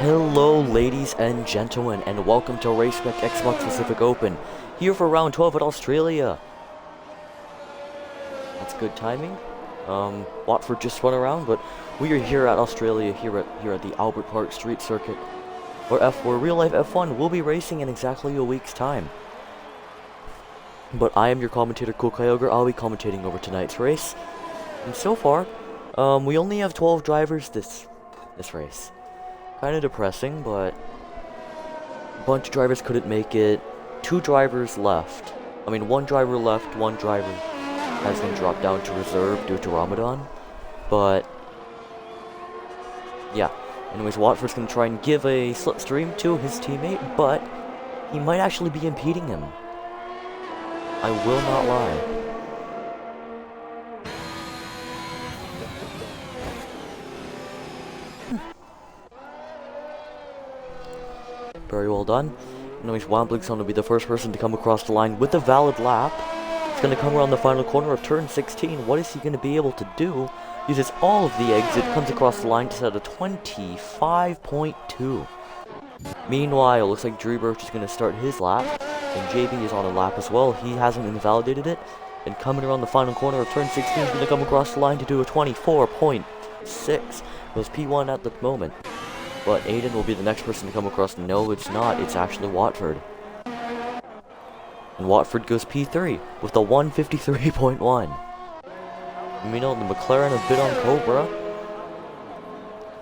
Hello ladies and gentlemen, and welcome to Spec Xbox Pacific Open, here for round 12 at Australia. That's good timing. Watford just spun around, but we are here at Australia, here at the Albert Park Street Circuit, where real life F1 will be racing in exactly a week's time. But I am your commentator, KoolKyogre. I'll be commentating over tonight's race. And so far, we only have 12 drivers this race. Kind of depressing, but a bunch of drivers couldn't make it. Two drivers left. I mean, one driver left, one driver has been dropped down to reserve due to Ramadan. But, yeah. Anyways, Watford's going to try and give a slipstream to his teammate, but he might actually be impeding him. I will not lie. Very well done. Anyways, Wamblig's going to be the first person to come across the line with a valid lap. He's going to come around the final corner of turn 16. What is he going to be able to do? Uses all of the exit, comes across the line to set a 25.2. Meanwhile, looks like Drew Birch is going to start his lap, and JB is on a lap as well. He hasn't invalidated it, and coming around the final corner of turn 16, he's going to come across the line to do a 24.6. Goes P1 at the moment. But Aiden will be the next person to come across. No, it's not. It's actually Watford. And Watford goes P3 with a 153.1. Meanwhile, the McLaren have bid on Cobra.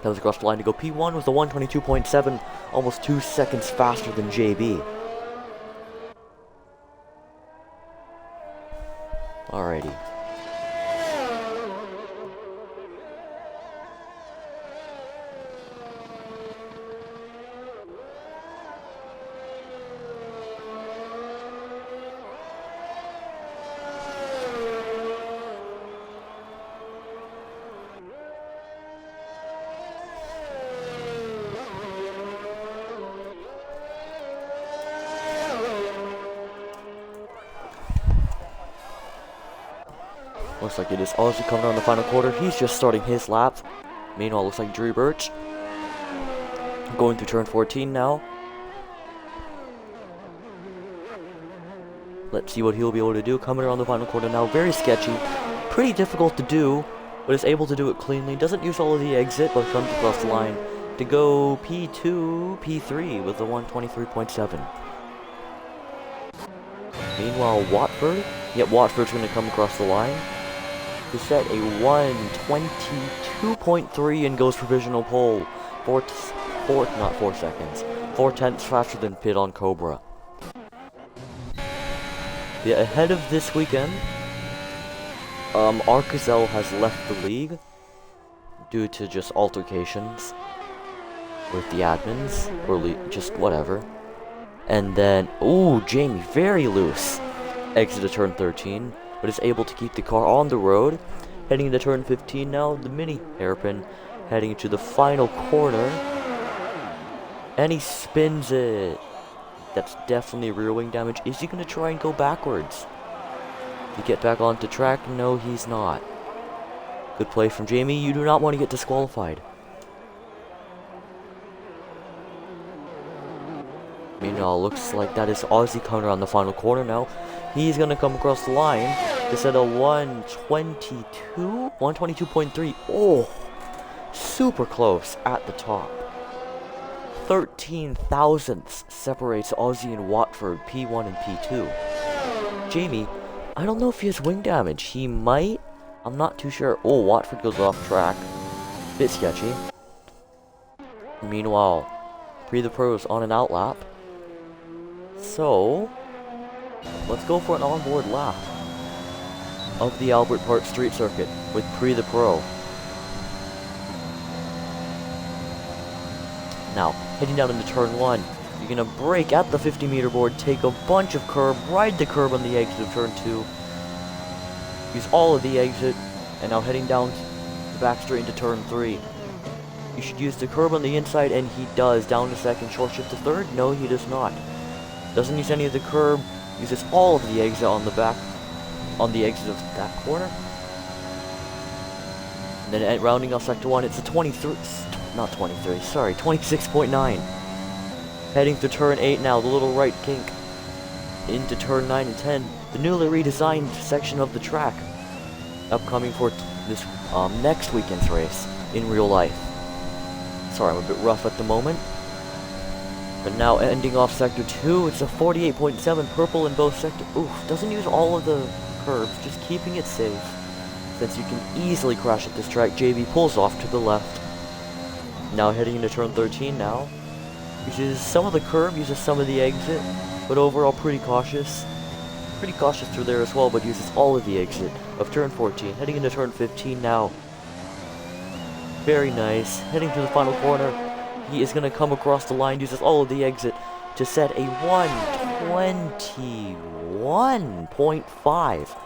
Comes across the line to go P1 with a 122.7, almost 2 seconds faster than JB. Alrighty. Looks like it is Ozzy coming around the final quarter. He's just starting his lap. Meanwhile, looks like Drew Birch going through turn 14 now. Let's see what he'll be able to do. Coming around the final quarter now. Very sketchy. Pretty difficult to do, but is able to do it cleanly. Doesn't use all of the exit, but comes across the line to go P2, P3 with a 123.7. Meanwhile, Watford. Yep, Watford's going to come across the line to set a 122.3 and goes provisional pole. 4 seconds. 4/10 faster than pit on Cobra. Yeah, ahead of this weekend, Arcazel has left the league due to just altercations with the admins, or just whatever. And then, ooh, Jamie, very loose. Exited turn 13, but is able to keep the car on the road. Heading into turn 15 now, the mini hairpin, heading to the final corner. And he spins it. That's definitely rear wing damage. Is he going to try and go backwards to get back onto track? No, he's not. Good play from Jamie. You do not want to get disqualified. Meanwhile, looks like that is Ozzy coming around the final corner now. He's going to come across the line to set a 122.3. Oh, super close at the top. 13 thousandths separates Ozzy and Watford, P1 and P2. Jamie, I don't know if he has wing damage. He might. I'm not too sure. Oh, Watford goes off track. Bit sketchy. Meanwhile, the Pros on an out lap. So, let's go for an onboard lap of the Albert Park Street Circuit with the Pro. Now, heading down into turn 1, you're going to brake at the 50-meter board, take a bunch of curb, ride the curb on the exit of turn 2, use all of the exit, and now heading down the back straight into turn 3. You should use the curb on the inside, and he does. Down to second, short shift to third. No, he does not. Doesn't use any of the curb, uses all of the exit on the back, on the exit of that corner. And then rounding off sector 1, it's a not 23, sorry, 26.9. Heading to turn 8 now, the little right kink. Into turn 9 and 10, the newly redesigned section of the track. Upcoming for this next weekend's race in real life. Sorry, I'm a bit rough at the moment. But now ending off sector 2, it's a 48.7 purple in both sector. Oof, doesn't use all of the curves, just keeping it safe. Since you can easily crash at this track, JB pulls off to the left. Now heading into turn 13 now. Uses some of the curve, uses some of the exit, but overall pretty cautious. Pretty cautious through there as well, but uses all of the exit of turn 14. Heading into turn 15 now. Very nice. Heading to the final corner. He is going to come across the line, uses all of the exit to set a 121.5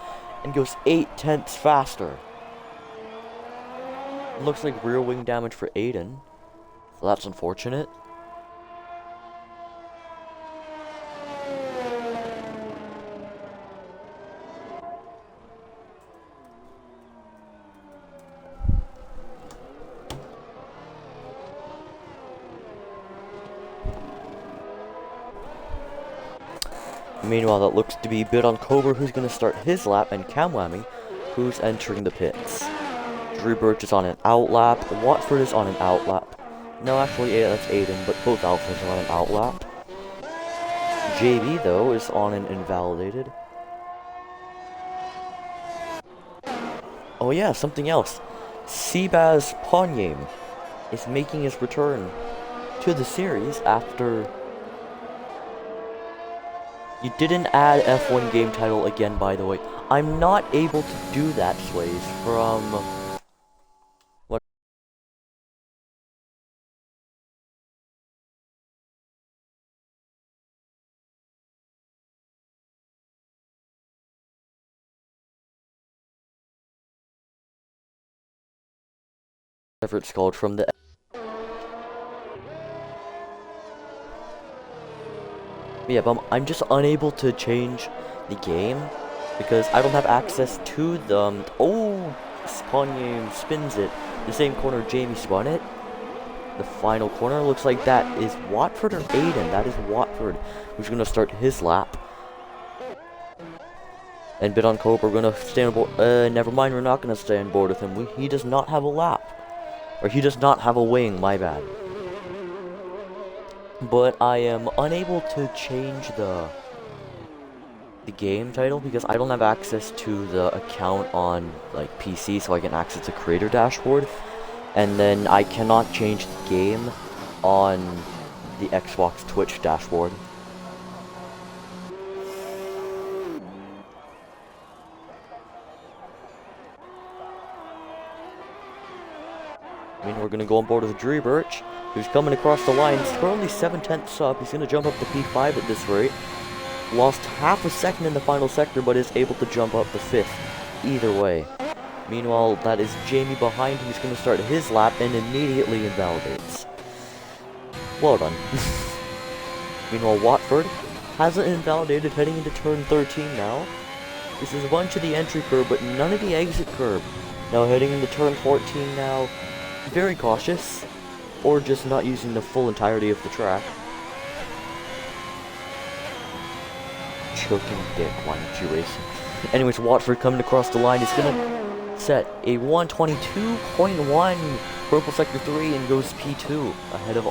and goes 0.8 faster. Looks like rear wing damage for Aiden, so that's unfortunate. Meanwhile, that looks to be KoolKyogre who's going to start his lap, and Kamwami who's entering the pits. Drew Birch is on an out lap, Watford is on an out lap. No, actually, yeah, that's Aiden, but both Alphas are on an out lap. JB, though, is on an invalidated. Oh yeah, something else. Seabaz Ponyame is making his return to the series after... You didn't add F1 game title again, by the way. I'm not able to do that, Sways, from... whatever it's called, from the... Yeah, but I'm just unable to change the game because I don't have access to them. Oh, Sponyame spins it. The same corner Jamie spun it. The final corner looks like that is Watford or Aiden. That is Watford, who's going to start his lap. And KoolKyogre, we're going to stay on board. Never mind, we're not going to stay on board with him. He does not have a lap. Or he does not have a wing, my bad. But I am unable to change the game title because I don't have access to the account on like PC, so I can access the creator dashboard, and then I cannot change the game on the Xbox Twitch dashboard. I mean, we're gonna go on board with Drew Birch, who's coming across the line. He's currently 7/10 up. He's gonna jump up to P5 at this rate. Lost half a second in the final sector, but is able to jump up to 5th. Either way. Meanwhile, that is Jamie behind, who's gonna start his lap and immediately invalidates. Well done. Meanwhile, Watford hasn't invalidated, heading into turn 13 now. This is a bunch of the entry curve, but none of the exit curve. Now heading into turn 14 now. Very cautious, or just not using the full entirety of the track. Choking dick, why don't you race? Anyways, Watford coming across the line is gonna set a 122.1 purple sector 3 and goes P2 ahead of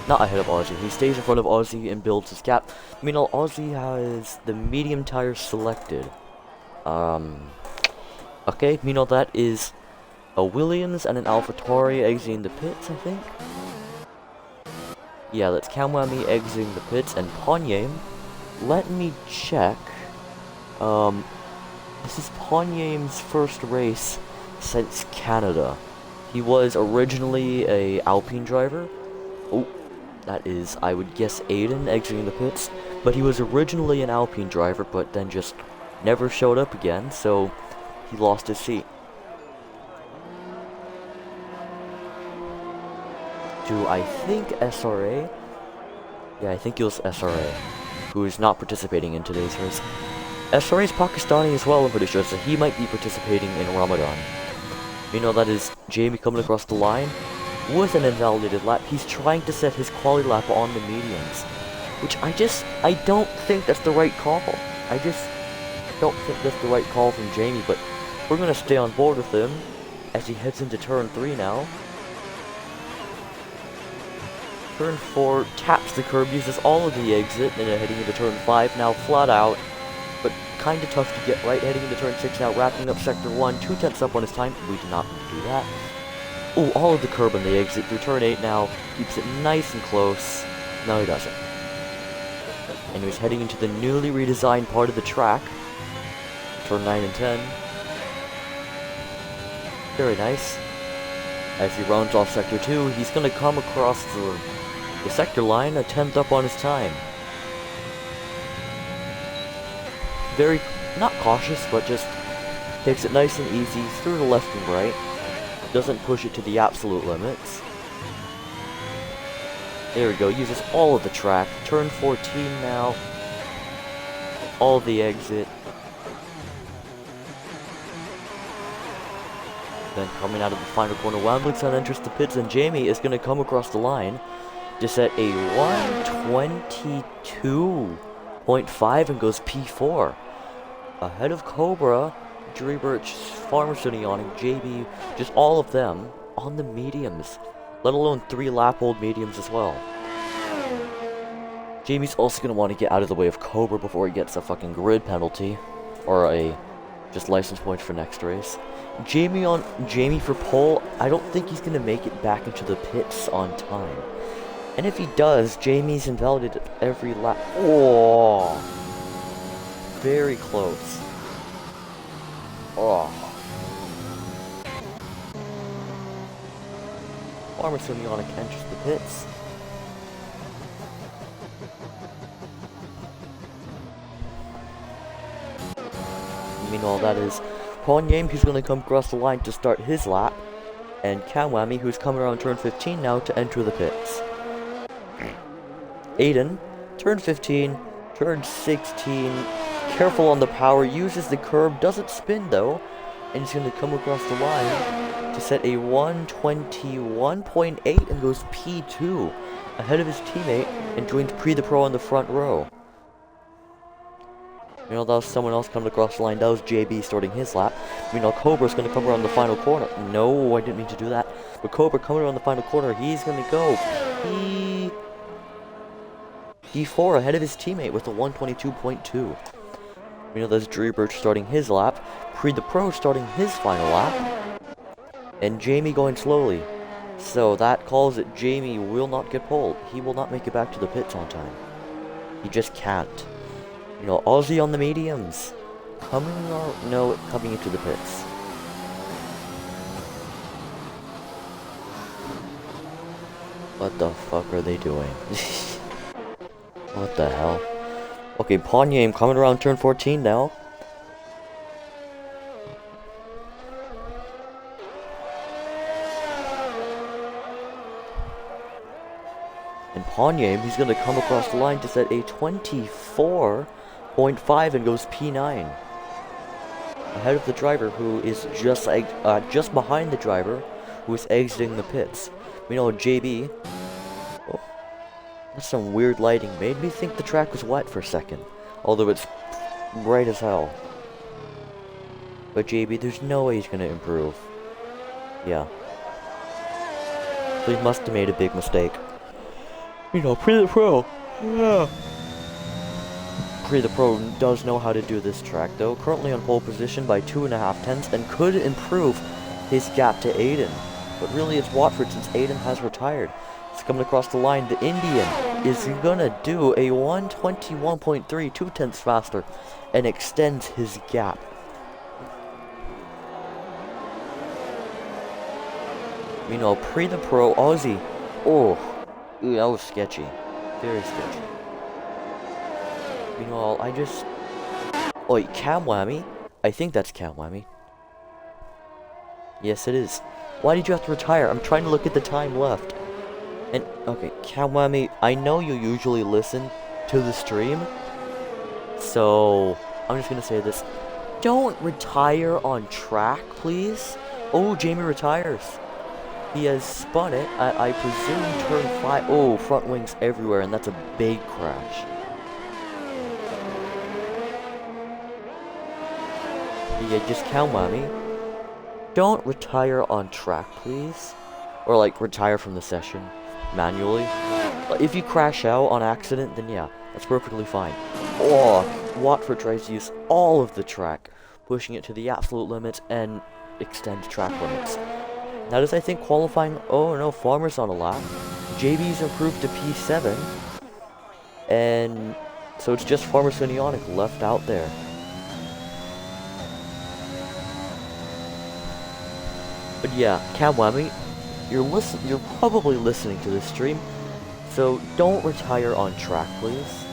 not ahead of Aussie. He stays in front of Aussie and builds his gap. Meanwhile, Aussie has the medium tire selected. Okay, meanwhile that is a Williams and an AlphaTauri exiting the pits, I think. Yeah, that's Kamwami exiting the pits, and Ponyame. Let me check. This is Ponyame's first race since Canada. He was originally a Alpine driver. Oh, that is, I would guess, Aiden exiting the pits. But he was originally an Alpine driver, but then just never showed up again, so he lost his seat. To, I think, SRA? Yeah, I think it was SRA, who is not participating in today's race. SRA is Pakistani as well, I'm pretty sure, so he might be participating in Ramadan. You know, that is Jamie coming across the line. with an invalidated lap. He's trying to set his quality lap on the mediums, which I don't think that's the right call. I just don't think that's the right call from Jamie, but we're going to stay on board with him as he heads into turn 3 now. Turn 4, taps the curb, uses all of the exit, and then heading into turn 5 now, flat out, but kind of tough to get right. Heading into turn 6 now, wrapping up sector 1, 2 tenths up on his time. We did not do that. Oh, all of the curb on the exit through turn 8 now, keeps it nice and close. No, he doesn't. And he's heading into the newly redesigned part of the track, turn 9 and 10. Very nice. As he rounds off sector 2, he's going to come across the sector line, a tenth up on his time. Very, not cautious, but just takes it nice and easy through the left and right. Doesn't push it to the absolute limits. There we go, uses all of the track. Turn 14 now. All the exit. Then coming out of the final corner, Wambling enters the pits, and Jamie is going to come across the line to set a 122.5 and goes P4. Ahead of Cobra, Dreebirch, Farmer Sunionic, JB, just all of them on the mediums, let alone 3 lap-old mediums as well. Jamie's also going to want to get out of the way of Cobra before he gets a fucking grid penalty, or a just license points for next race. Jamie for pole. I don't think he's gonna make it back into the pits on time. And if he does, Jamie's invalidated every lap. Oh, very close. Oh. Farmer Sunionic enters the pits. Meanwhile, that is Ponyame, who's going to come across the line to start his lap, and Kamwami, who's coming around turn 15 now to enter the pits. Aiden, turn 15, turn 16, careful on the power, uses the curb, doesn't spin though, and he's going to come across the line to set a 121.8 and goes P2, ahead of his teammate, and joins the Pro on the front row. You know, that was someone else coming across the line. That was JB starting his lap. You know, Cobra's going to come around the final corner. No, I didn't mean to do that. But Cobra coming around the final corner, he's going to go P4 ahead of his teammate with a 122.2. You know, there's Dreebirch starting his lap. The Pro starting his final lap. And Jamie going slowly. So that calls it Jamie will not get pulled. He will not make it back to the pits on time. He just can't. You know, Aussie on the mediums. Coming into the pits. What the fuck are they doing? What the hell? Okay, Ponyame coming around turn 14 now. And Ponyame, he's going to come across the line to set a 24.5 and goes P9. Ahead of the driver, who is just behind the driver, who is exiting the pits. We know JB. Oh, that's some weird lighting. Made me think the track was wet for a second. Although it's bright as hell. But JB, there's no way he's going to improve. Yeah. So he must have made a big mistake. You know, the Pro. Yeah. the Pro does know how to do this track, though. Currently on pole position by 2.5 tenths and could improve his gap to Aiden. But really it's Watford since Aiden has retired. It's coming across the line. The Indian is gonna do a 121.3, 2 tenths faster, and extends his gap. You know, the Pro, Aussie. Oh, ooh, that was sketchy. Very sketchy. You know, I just... Oh, wait, Kamwami? I think that's Kamwami. Yes, it is. Why did you have to retire? I'm trying to look at the time left. And, okay, Kamwami, I know you usually listen to the stream. So, I'm just gonna say this. Don't retire on track, please. Oh, Jamie retires. He has spun it at, I presume, turn 5. Oh, front wings everywhere, and that's a big crash. Yeah, just count mommy. Don't retire on track, please. Or, like, retire from the session manually. If you crash out on accident, then yeah, that's perfectly fine. Oh, Watford tries to use all of the track, pushing it to the absolute limit and extend track limits. Now does I think qualifying... Oh no, Farmer's on a lap. JB's improved to P7. And so it's just Farmer Sonionic left out there. But yeah, Kamwami, you're probably listening to this stream, so don't retire on track, please.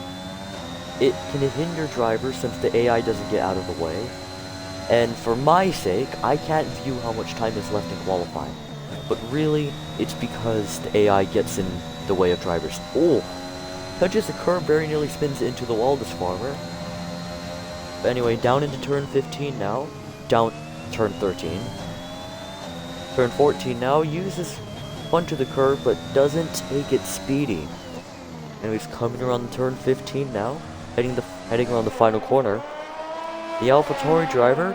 It can hinder drivers since the AI doesn't get out of the way. And for my sake, I can't view how much time is left in qualifying. But really, it's because the AI gets in the way of drivers. Oh! Touches the curb, very nearly spins into the wall, this Farmer. But anyway, down into turn 15 now. Down turn 13. Turn 14 now, uses fun to the curb, but doesn't take it speedy. And he's coming around turn 15 now, heading around the final corner. The AlphaTauri driver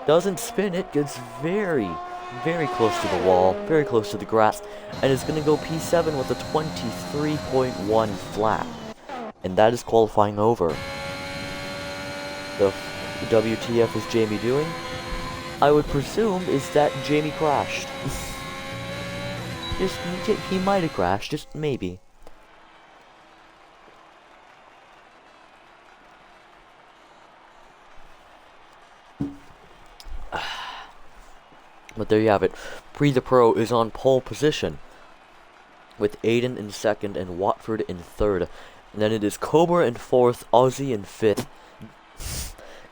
doesn't spin it, gets very, very close to the wall, very close to the grass, and is going to go P7 with a 23.1 flat. And that is qualifying over. The WTF is Jamie doing? I would presume is that Jamie crashed. He might have crashed, just maybe. But there you have it. Pre the Pro is on pole position, with Aiden in second and Watford in third. And then it is Cobra in fourth, Aussie in fifth,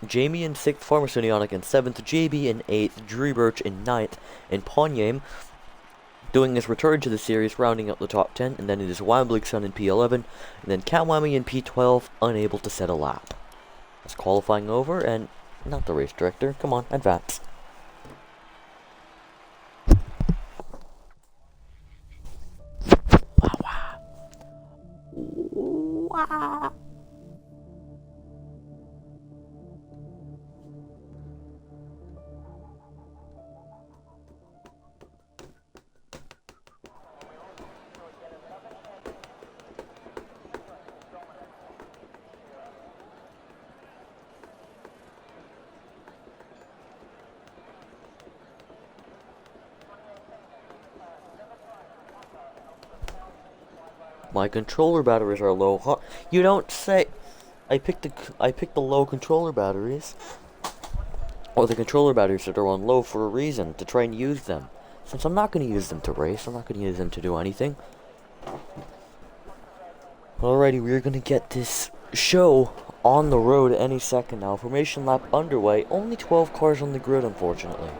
Jamie in sixth, Farmer Sonionic in seventh, JB in eighth, Drew Birch in ninth, and Ponyame doing his return to the series, rounding out the top 10. And then it is Wambligson in P11, and then Kamwami in P12, unable to set a lap. That's qualifying over, and not the race director. Come on, advance. Wow. My controller batteries are low. Huh? You don't say. I picked the low controller batteries, or the controller batteries that are on low for a reason, to try and use them. Since I'm not going to use them to race, I'm not going to use them to do anything. Alrighty, we're going to get this show on the road any second now. Formation lap underway. Only 12 cars on the grid, unfortunately.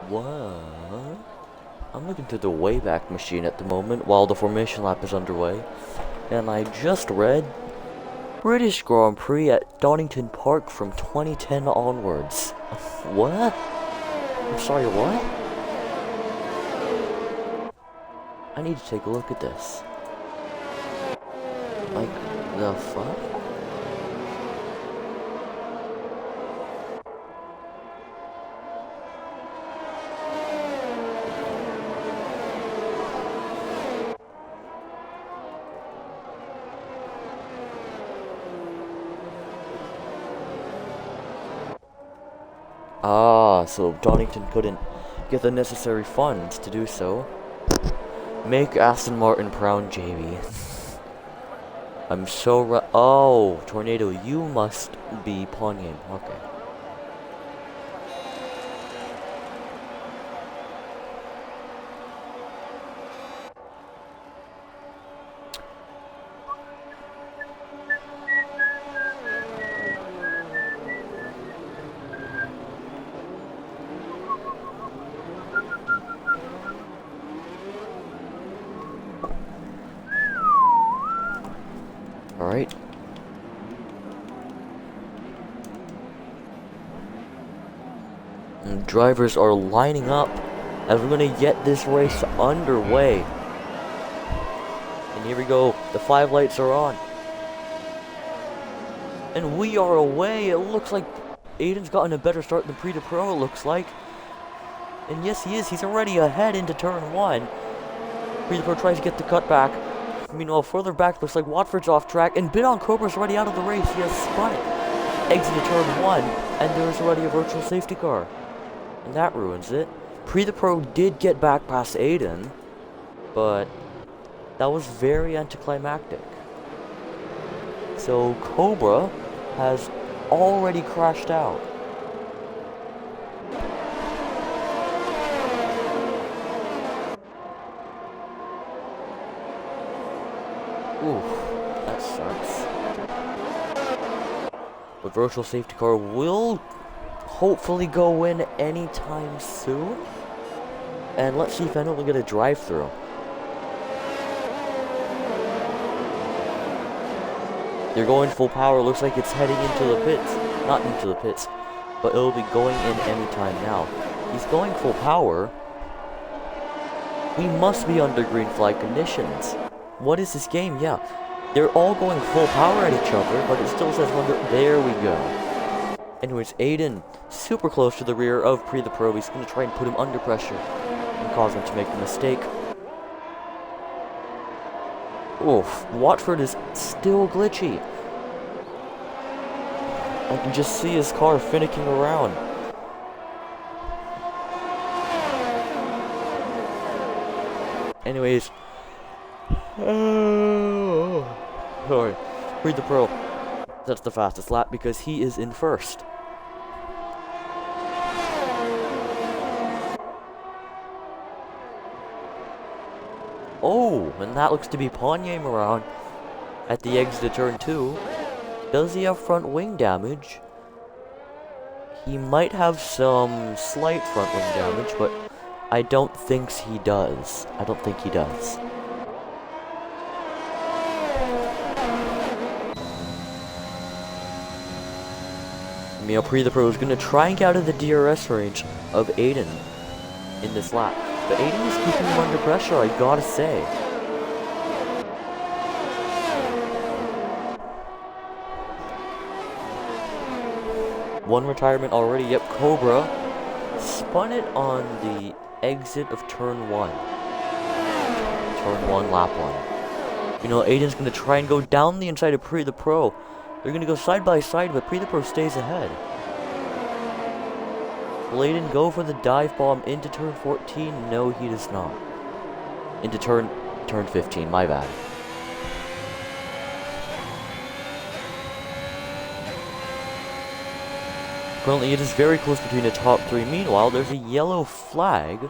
What? I'm looking through the Wayback Machine at the moment while the formation lap is underway. And I just read British Grand Prix at Donington Park from 2010 onwards. What? I'm sorry, what? I need to take a look at this. Like, the fuck? Ah, so Donington couldn't get the necessary funds to do so. Make Aston Martin proud, JB. I'm so oh, Tornado, you must be pawn game. Okay. Alright. And drivers are lining up as we're gonna get this race underway. And here we go. The 5 lights are on. And we are away. It looks like Aiden's gotten a better start than Pre to Pro, it looks like. And yes, he is. He's already ahead into turn 1. Pre to Pro tries to get the cut back. Meanwhile, further back, looks like Watford's off track, and KoolKyogre's already out of the race. He has spun it. Exited turn 1, and there's already a virtual safety car. And that ruins it. Pre the Pro did get back past Aiden, but that was very anticlimactic. So Cobra has already crashed out. Oof, that sucks. But virtual safety car will hopefully go in anytime soon. And let's see if anyone will get a drive-through. They're going full power. Looks like it's heading into the pits. Not into the pits, but it'll be going in anytime now. He's going full power. We must be under green flag conditions. What is this game? Yeah. They're all going full power at each other, but it still says under. There we go. Anyways, Aiden, super close to the rear of Pre the Pro. He's going to try and put him under pressure and cause him to make a mistake. Oof, Watford is still glitchy. I can just see his car finicking around. Anyways. Sorry. Pre the Pro. That's the fastest lap because he is in first. Oh, and that looks to be Ponye around at the exit of turn 2. Does he have front wing damage? He might have some slight front wing damage, but I don't think he does. I don't think he does. Meanwhile, Pre the Pro is going to try and get out of the DRS range of Aiden in this lap. But Aiden is keeping him under pressure, I gotta say. One retirement already. Yep, Cobra spun it on the exit of turn 1. Turn 1, lap 1. You know, Aiden's going to try and go down the inside of Pre the Pro. They're going to go side by side, but Pre the Pro stays ahead. Will Aiden go for the dive bomb into turn 14? No, he does not. Into turn 15, my bad. Currently, it is very close between the top 3. Meanwhile, there's a yellow flag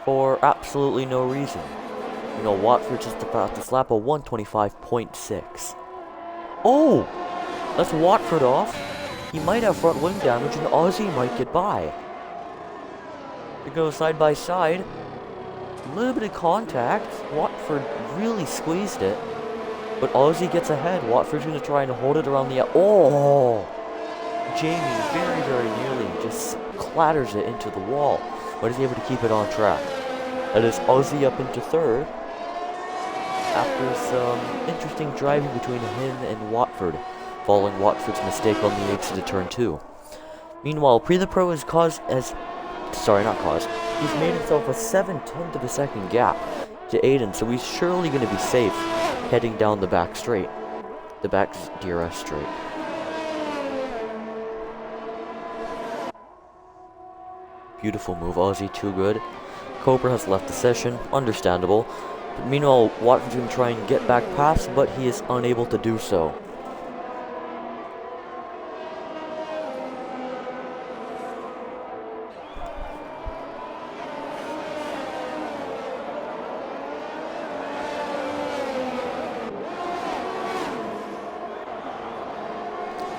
for absolutely no reason. You know, Watford just about to slap a 125.6. Oh! That's Watford off. He might have front wing damage and Aussie might get by. They go side by side. A little bit of contact. Watford really squeezed it. But Aussie gets ahead. Watford's going to try and hold it around the... Oh! Jamie very, very nearly just clatters it into the wall. But is able to keep it on track. That is Aussie up into third. After some interesting driving between him and Watford, following Watford's mistake on the exit of turn 2. Meanwhile, Pre the Pro has he's made himself a 7/10 of a second gap to Aiden, so he's surely going to be safe heading down the back straight. The back DRS straight. Beautiful move, Aussie, too good. Cobra has left the session, understandable. But meanwhile, Watford's going to try and get back past, but he is unable to do so.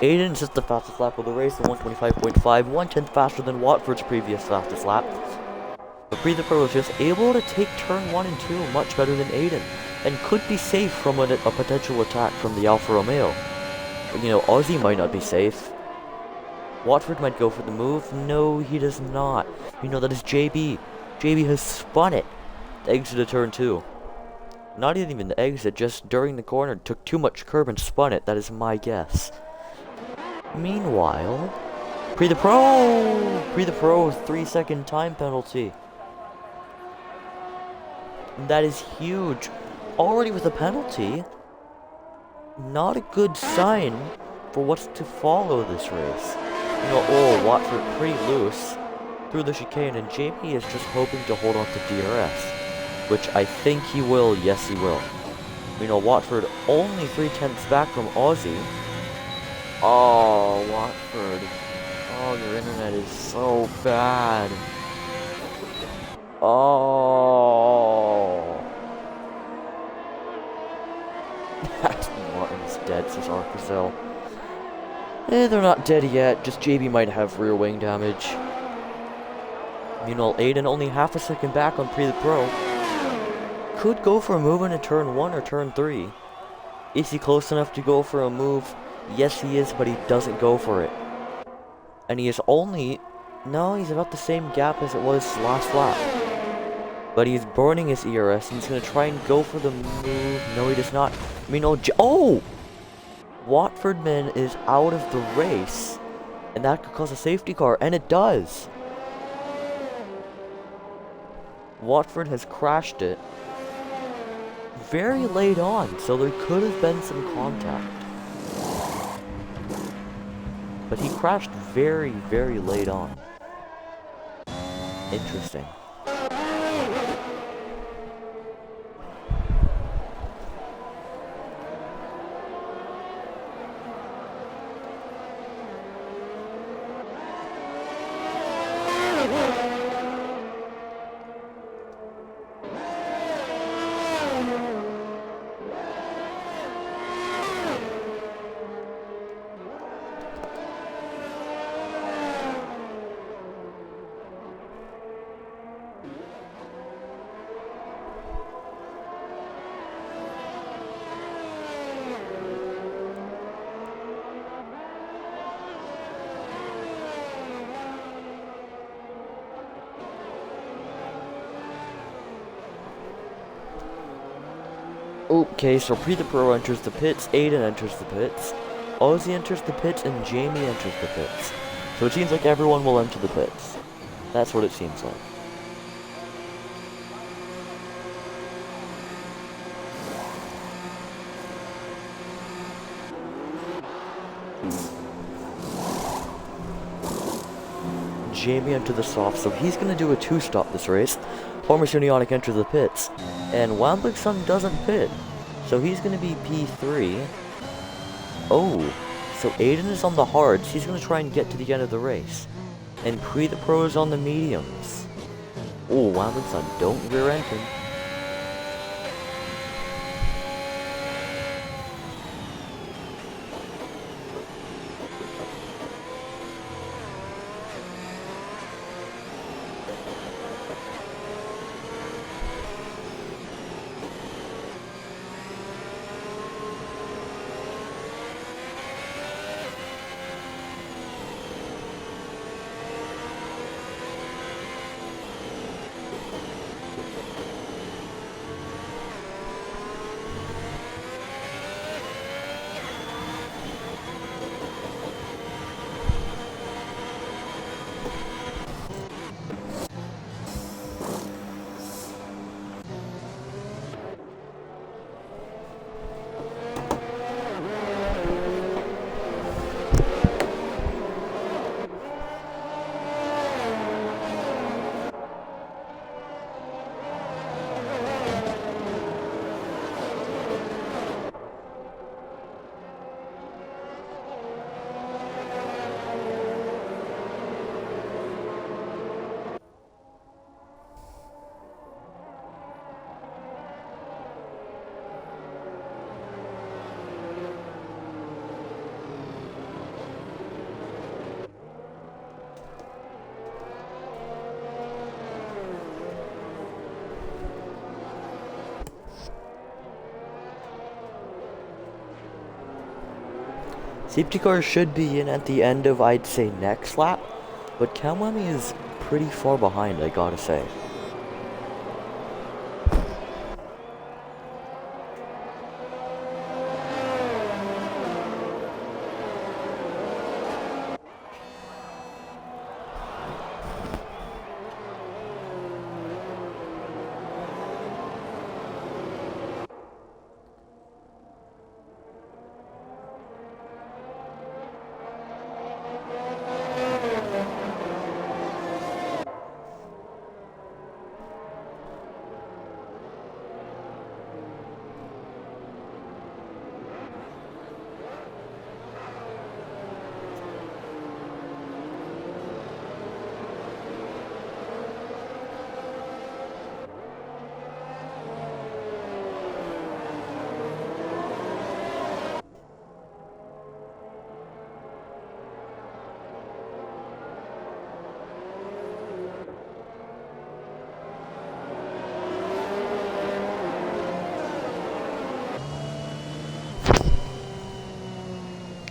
Aiden's just the fastest lap of the race, at 125.5, 1/10 faster than Watford's previous fastest lap. But Pre the Pro was just able to take turn 1 and 2 much better than Aiden, and could be safe from a potential attack from the Alfa Romeo. But, you know, Aussie might not be safe. Watford might go for the move. No, he does not. You know, that is JB. JB has spun it to exit a turn 2. Not even the exit, just during the corner, took too much curb and spun it. That is my guess. Meanwhile, Pre the Pro, 3-second time penalty. That is huge. Already with a penalty, not a good sign for what's to follow this race. You know, oh, Watford pretty loose through the chicane, and Jamie is just hoping to hold on to DRS, which I think he will. Yes, he will. You know, Watford only 3/10 back from Aussie. Oh, Watford. Oh, your internet is so bad. Oh. Martin's dead, says Arcazell. They're not dead yet, just JB might have rear wing damage. Meanwhile, Aiden only half a second back on Pre the Pro. Could go for a move in a turn 1 or turn 3. Is he close enough to go for a move? Yes, he is, but he doesn't go for it. And he is only... No, he's about the same gap as it was last lap. But he's burning his ERS, and he's going to try and go for the move. No, he does not. I mean, oh! Watfordman is out of the race, and that could cause a safety car, and it does. Watford has crashed it very late on, so there could have been some contact. But he crashed very, very late on. Interesting. Okay, so Pre the Pro enters the pits, Aiden enters the pits, Aussie enters the pits, and Jamie enters the pits. So it seems like everyone will enter the pits. That's what it seems like. Jamie entered the soft, so he's going to do a 2-stop this race. Parmesan enters the pits, and Wamblik Sun doesn't pit, so he's going to be P3. Oh, so Aiden is on the hards. He's going to try and get to the end of the race, and Pre the Pro is on the mediums. Oh, Wamblik Sun, don't rear end him. Safety car should be in at the end of, I'd say, next lap, but Kamwami is pretty far behind, I gotta say.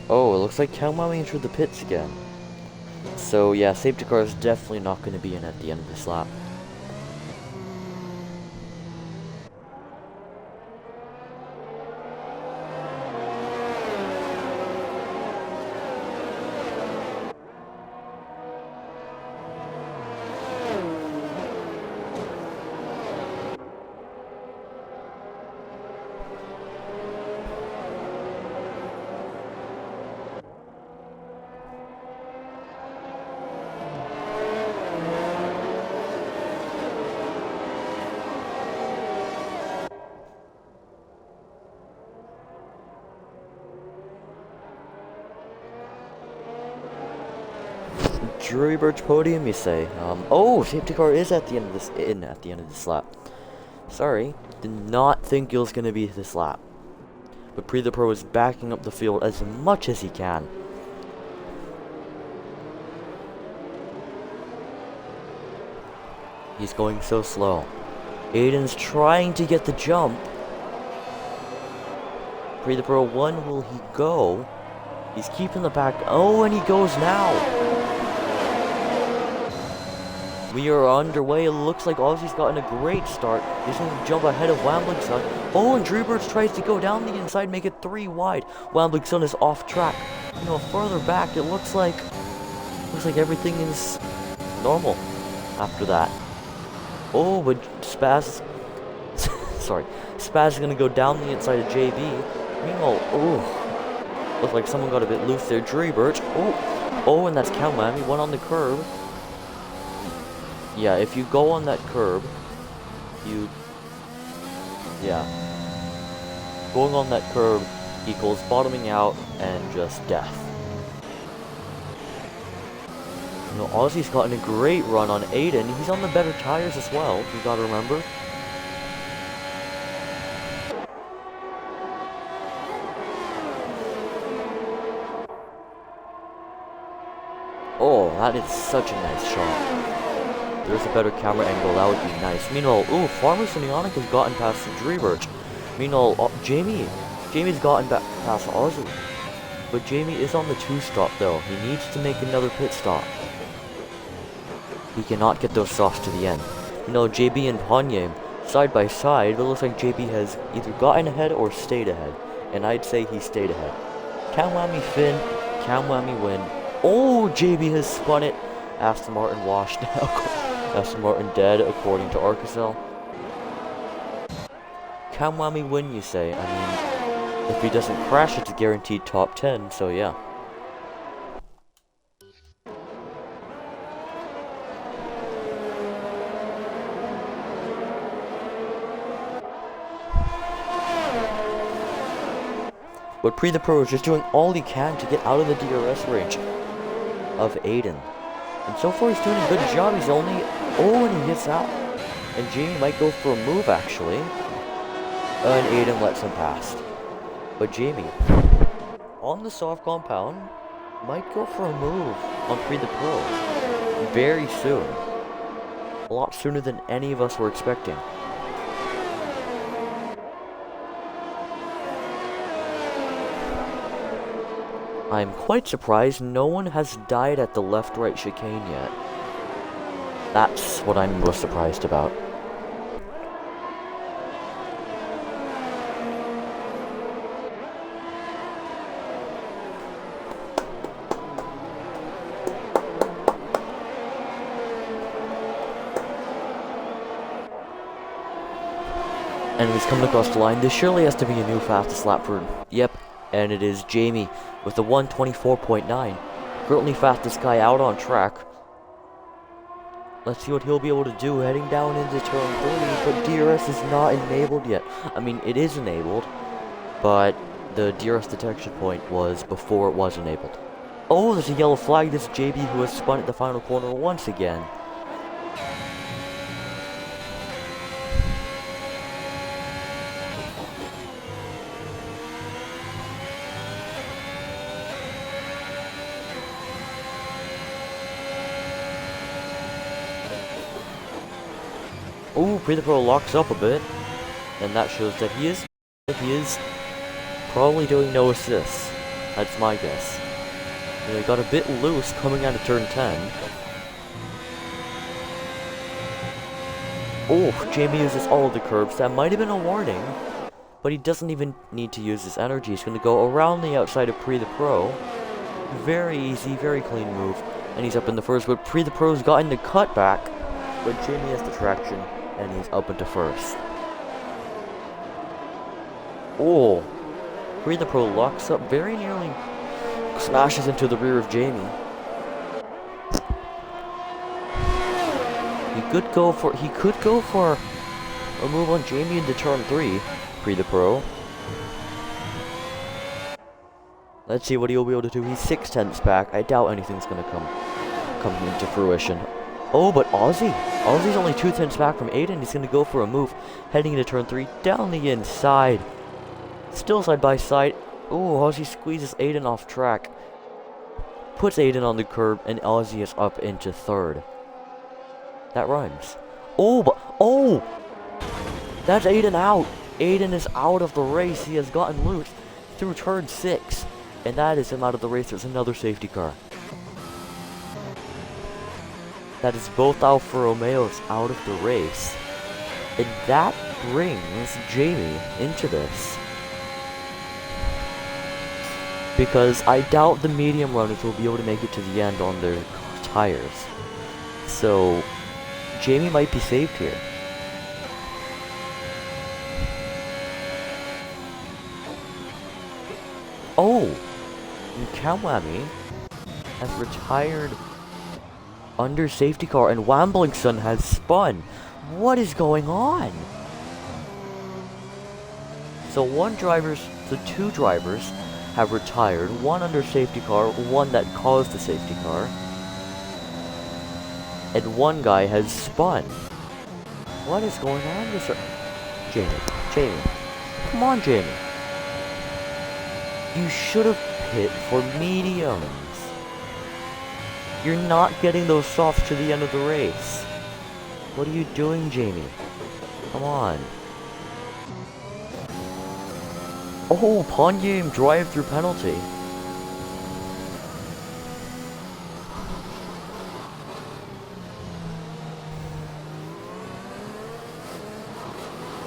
Oh, it looks like Kamwami entered the pits again. So yeah, safety car is definitely not going to be in at the end of this lap. Drury Birch podium, you say? Oh, safety car is at the end of this lap. Sorry, did not think it was gonna be this lap. But Pre the Pro is backing up the field as much as he can. He's going so slow. Aiden's trying to get the jump. Pre the Pro 1, will he go? He's keeping the back. Oh, and he goes now. We are underway. It looks like Ozzy's gotten a great start. He's going to jump ahead of Wambling Sun. Oh, and Drewbirch tries to go down the inside, make it 3 wide. Wambling Sun is off track. You know, further back, it looks like everything is normal after that. Oh, but Spaz, sorry, Spaz is going to go down the inside of JB. Meanwhile, oh, looks like someone got a bit loose there. Drewbirch. Oh, and that's Kamwami. One on the curb. Yeah, if you go on that curb, going on that curb equals bottoming out and just death. You know, Ozzy's gotten a great run on Aiden. He's on the better tires as well, you gotta remember. Oh, that is such a nice shot. There's a better camera angle, that would be nice. Meanwhile, ooh, Farmers and Ionic has gotten past the Drewbirch. Meanwhile, Jamie's gotten back past Ozzy. But Jamie is on the 2-stop though. He needs to make another pit stop. He cannot get those softs to the end. You know, JB and Ponye side by side, but it looks like JB has either gotten ahead or stayed ahead. And I'd say he stayed ahead. Kamwami Finn, Kamwami win. Oh, JB has spun it. Aston Martin washed now. Aston Martin dead, according to Arcacel. Kamwami win, you say? I mean, if he doesn't crash, it's a guaranteed top 10, so yeah. But Pre the Pro is just doing all he can to get out of the DRS range of Aiden. And so far he's doing a good job. He's only... Oh, and he gets out. And Jamie might go for a move, actually. And Aiden lets him pass. But Jamie, on the soft compound, might go for a move on Pre the Pro. Very soon. A lot sooner than any of us were expecting. I'm quite surprised no one has died at the left-right chicane yet. That's what I'm most surprised about. And he's coming across the line. This surely has to be a new fastest lap for... Yep, and it is Jamie with the 1:24.9. Currently fastest guy out on track. Let's see what he'll be able to do heading down into turn 3, but DRS is not enabled yet. I mean, it is enabled, but the DRS detection point was before it was enabled. Oh, there's a yellow flag. This is JB who has spun at the final corner once again. Ooh, Pre the Pro locks up a bit, and that shows that he is probably doing no assists. That's my guess. You know, he got a bit loose coming out of turn 10. Oh, Jamie uses all of the curbs. That might have been a warning, but he doesn't even need to use his energy. He's going to go around the outside of Pre the Pro. Very easy, very clean move, and he's up in the first. But Pre the Pro's gotten the cutback, but Jamie has the traction. And he's up into first. Oh, Pre the Pro locks up, very nearly smashes into the rear of Jamie. He could go for a move on Jamie into turn 3, Pre the Pro. Let's see what he'll be able to do. He's 6/10ths back. I doubt anything's gonna come into fruition. Oh, but Aussie's only 2/10ths back from Aiden. He's going to go for a move, heading into turn 3, down the inside. Still side by side. Oh, Aussie squeezes Aiden off track. Puts Aiden on the curb, and Aussie is up into third. That rhymes. Oh, that's Aiden out. Aiden is out of the race. He has gotten loose through turn 6, and that is him out of the race. There's another safety car. That is both Alfa Romeos out of the race. And that brings Jamie into this. Because I doubt the medium runners will be able to make it to the end on their tires. So, Jamie might be saved here. Oh! Kamwami has retired under safety car, and Wamblingson has spun. What is going on? So two drivers have retired, one under safety car, one that caused the safety car, and one guy has spun. What is going on, Mr. Jamie, come on, Jamie. You should have pit for mediums. You're not getting those softs to the end of the race. What are you doing, Jamie? Come on. Oh, pawn game drive-through penalty.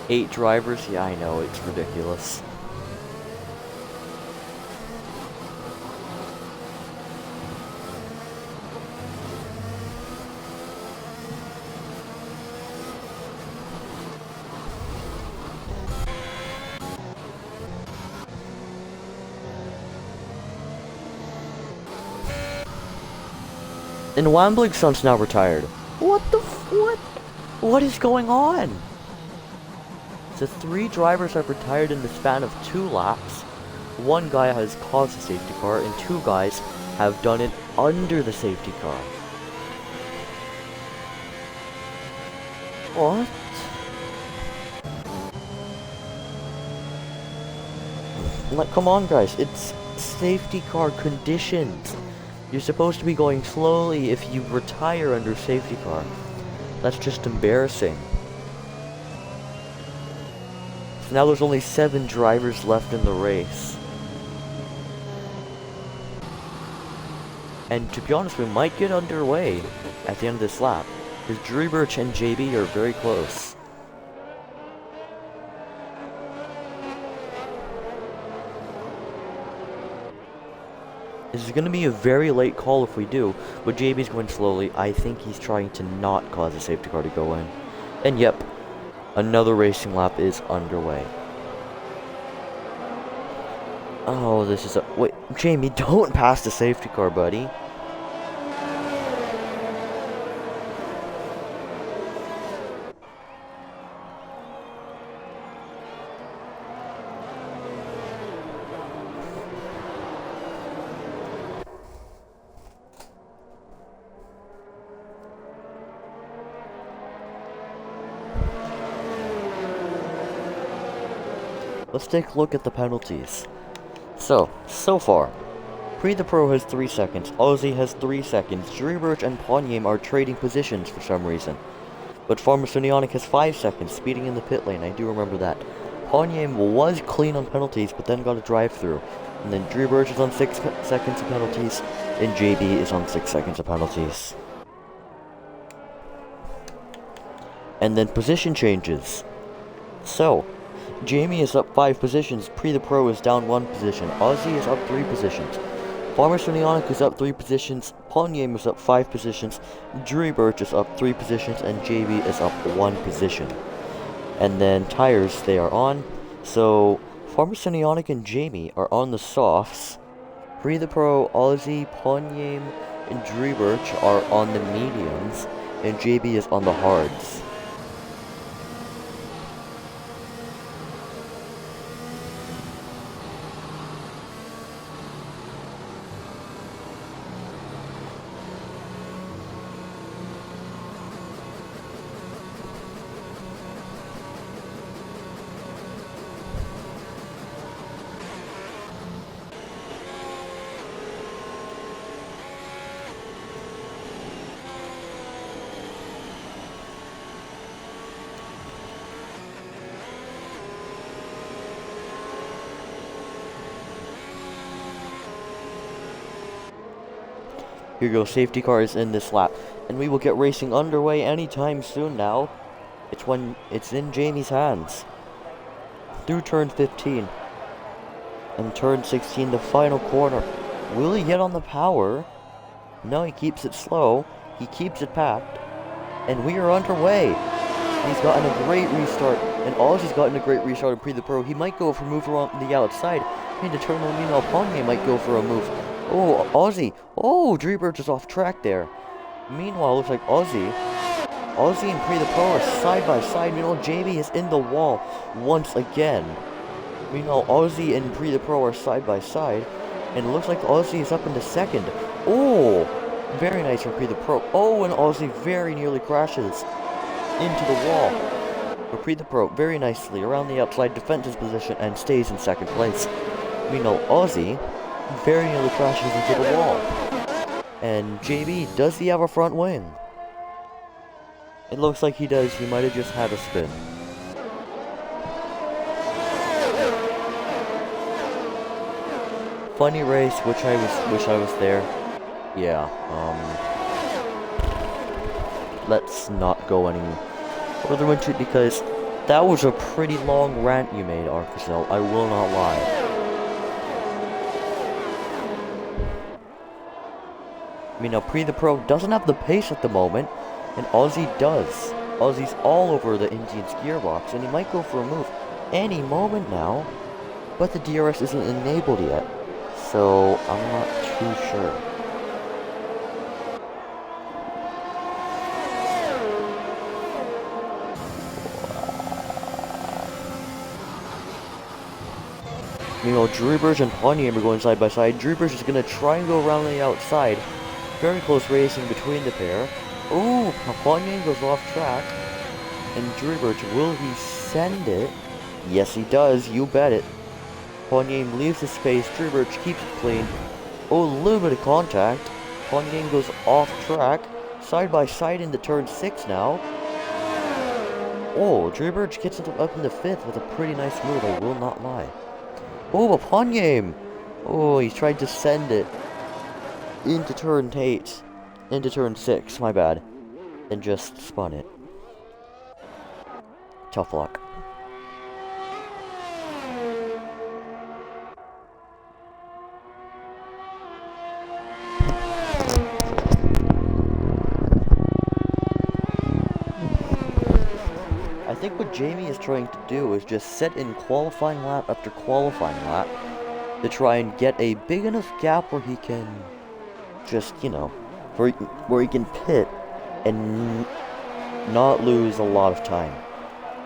Eight drivers? Yeah, I know, it's ridiculous. And Wamblingson's now retired. What? What is going on? So 3 drivers have retired in the span of 2 laps. 1 guy has caused the safety car, and 2 guys have done it under the safety car. What? Like, come on, guys. It's safety car conditions. You're supposed to be going slowly if you retire under safety car. That's just embarrassing. So now there's only 7 drivers left in the race. And to be honest, we might get underway at the end of this lap. Because Dribirch and JB are very close. This is going to be a very late call if we do, but JB's going slowly. I think he's trying to not cause a safety car to go in. And yep, another racing lap is underway. Oh, this is a... Wait, Jamie, don't pass the safety car, buddy. Let's take a look at the penalties. So far, Pre the Pro has 3 seconds, Ozzy has 3 seconds, Dribirch and Ponyame are trading positions for some reason. But Pharmasonionic has 5 seconds, speeding in the pit lane, I do remember that. Ponyame was clean on penalties, but then got a drive-through. And then Dribirch is on 6 seconds of penalties, and JB is on 6 seconds of penalties. And then position changes. So, Jamie is up 5 positions, Pre the Pro is down 1 position, Ozzy is up 3 positions, Pharmasonionic is up 3 positions, Ponyame is up 5 positions, Dribirch is up 3 positions, and JB is up 1 position. And then tires they are on, so Pharmasonionic and Jamie are on the softs, Pre the Pro, Ozzy, Ponyame, and Dribirch are on the mediums, and JB is on the hards. Here you go, safety car is in this lap, and we will get racing underway anytime soon now. It's in Jamie's hands. Through turn 15. And turn 16, the final corner. Will he get on the power? No, he keeps it slow. He keeps it packed. And we are underway. He's gotten a great restart. And Ozzy's gotten a great restart in Pre the Pro. He might go for a move around the outside. And to turn on meanwhile, Ponyame might go for a move. Oh, Ozzy. Oh, Dribirch is off track there. Meanwhile, looks like Ozzy and Pre the Pro are side by side. Meanwhile, JB is in the wall once again. Meanwhile, Ozzy and Pre the Pro are side by side. And it looks like Ozzy is up into second. Oh, very nice from Pre the Pro. Oh, and Ozzy very nearly crashes into the wall. But Pre the Pro very nicely around the outside defends his position and stays in second place. Meanwhile, Ozzy very nearly crashes into the wall. And JB, does he have a front wing? It looks like he does. He might have just had a spin. Funny race, wish I was there. Yeah, let's not go any further into it because that was a pretty long rant you made, Arcacell. I will not lie. I mean, now Pre the Pro doesn't have the pace at the moment, and Ozzy does. Ozzy's all over the Indian's gearbox, and he might go for a move any moment now, but the DRS isn't enabled yet, so I'm not too sure. Meanwhile, Dribirch and Ponyame are going side by side. Dribirch is going to try and go around the outside. Very close racing between the pair. Ooh, Ponyame goes off track. And Dribirch, will he send it? Yes, he does. You bet it. Ponyame leaves his space. Dribirch keeps it clean. Oh, a little bit of contact. Ponyame goes off track. Side by side into turn 6 now. Oh, Dribirch gets up in the 5th with a pretty nice move, I will not lie. Oh, but Ponyame! Oh, he tried to send it. into turn 8, into turn 6, my bad, and just spun it. Tough luck. I think what Jamie is trying to do is just set in qualifying lap after qualifying lap to try and get a big enough gap where he can just, you know, where he can pit and not lose a lot of time.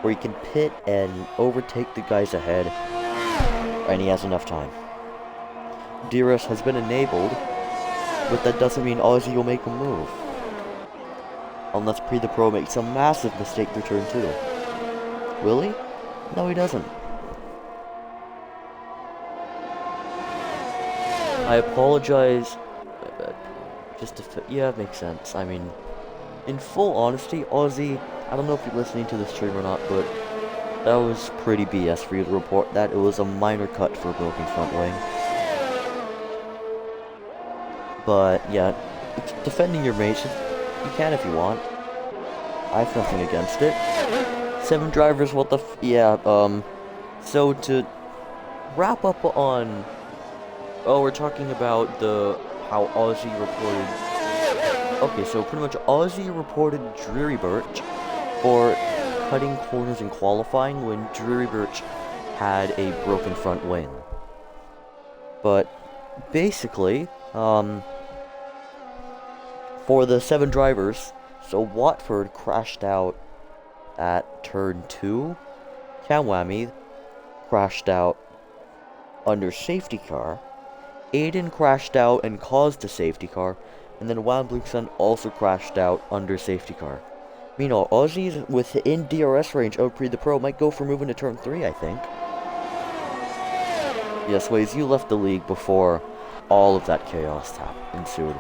Where he can pit and overtake the guys ahead, and he has enough time. DRS has been enabled, but that doesn't mean Ozzy will make a move. Unless Pre the Pro makes a massive mistake through turn 2. Will he? No, he doesn't. I apologize. Yeah, it makes sense. I mean, in full honesty, Ozzy, I don't know if you're listening to the stream or not, but that was pretty BS for you to report that. It was a minor cut for a broken front wing. But, yeah, defending your mates, you can if you want. I have nothing against it. 7 drivers, what the so to wrap up on, we're talking about how Ozzy reported, okay, so pretty much Ozzy reported Dreary Birch for cutting corners in qualifying when Dreary Birch had a broken front wing. But, basically, for the 7 drivers, so Watford crashed out at turn 2, Kamwami crashed out under safety car, Aiden crashed out and caused a safety car, and then Wambluxen also crashed out under safety car. Meanwhile, Ozzy's within DRS range of Pre the Pro might go for moving to turn 3, I think. Yes, Waze, you left the league before all of that chaos ensued.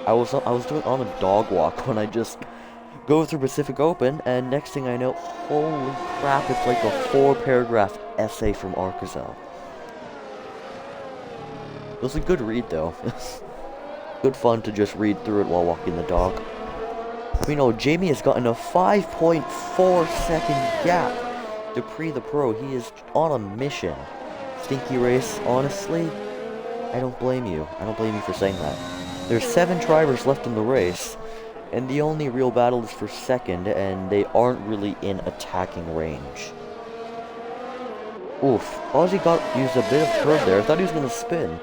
I was doing on a dog walk when I just go through Pacific Open, and next thing I know, holy crap, it's like a 4-paragraph essay from Arkazel. It was a good read, though. Good fun to just read through it while walking the dog. We know Jamie has gotten a 5.4 second gap to Pre the Pro. He is on a mission. Stinky race, honestly, I don't blame you. I don't blame you for saying that. There's 7 drivers left in the race, and the only real battle is for second, and they aren't really in attacking range. Oof, Ozzy used a bit of curve there. I thought he was going to spin,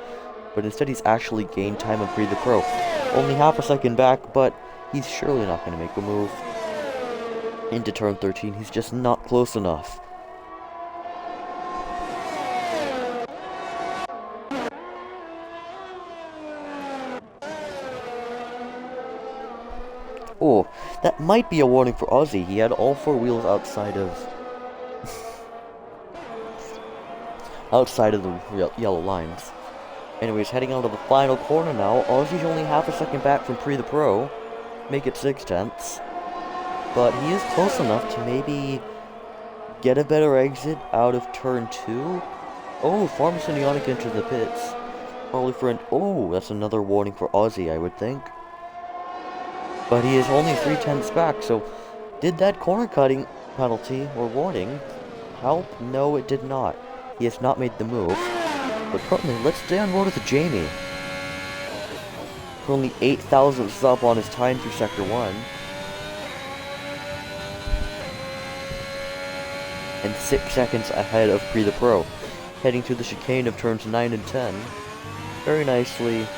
but instead he's actually gained time on Pre the Pro. Only half a second back, but he's surely not going to make a move into turn 13. He's just not close enough. Oh, that might be a warning for Ozzy. He had all 4 wheels outside of the yellow lines. Anyways, heading out of the final corner now. Ozzy's only half a second back from Pre the Pro. Make it 6/10. But he is close enough to maybe get a better exit out of turn 2. Oh, Pharmacy and Ionic into the pits. Probably for an... Oh, that's another warning for Ozzy, I would think. But he is only 3/10 back, so did that corner cutting penalty or warning help? No, it did not. He has not made the move. But currently, let's stay on road with Jamie. Currently 8 thousandths up on his time through Sector 1. And 6 seconds ahead of Pre the Pro. Heading to the chicane of turns 9 and 10. Very nicely.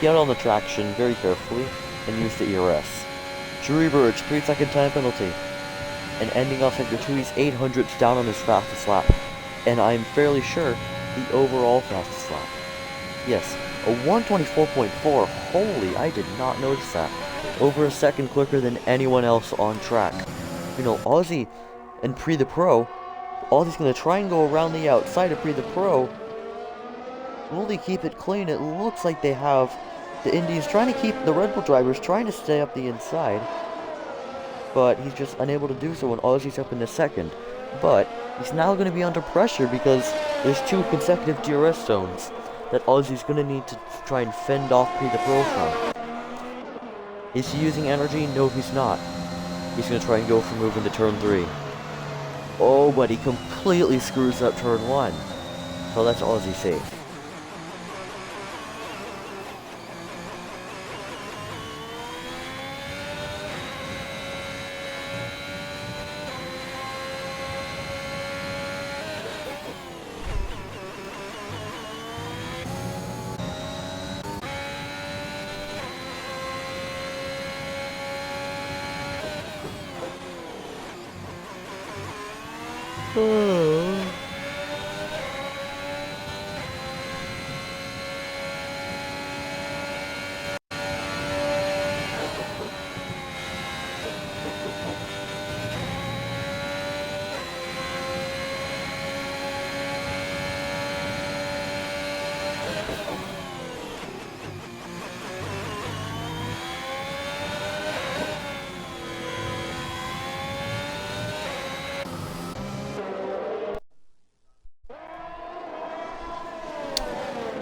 Get on the traction very carefully. And use the ERS. Dreary Birch, 3-second time penalty. And ending off Sector 2, he's 800ths down on his fastest lap. And I'm fairly sure the overall fastest lap. Yes, a 124.4. Holy, I did not notice that. Over a second quicker than anyone else on track. You know, Ozzy and Pre the Pro, Ozzy's going to try and go around the outside of Pre the Pro. Will they keep it clean? It looks like they have... The Indies trying to keep the Red Bull drivers trying to stay up the inside, but he's just unable to do so when Ozzy's up in the second. But he's now going to be under pressure because there's 2 consecutive DRS zones. that Ozzy's gonna need to try and fend off Pre the Pro from. Is he using energy? No, he's not. He's gonna try and go for move into turn 3. Oh, but he completely screws up turn 1. So that's Ozzy safe.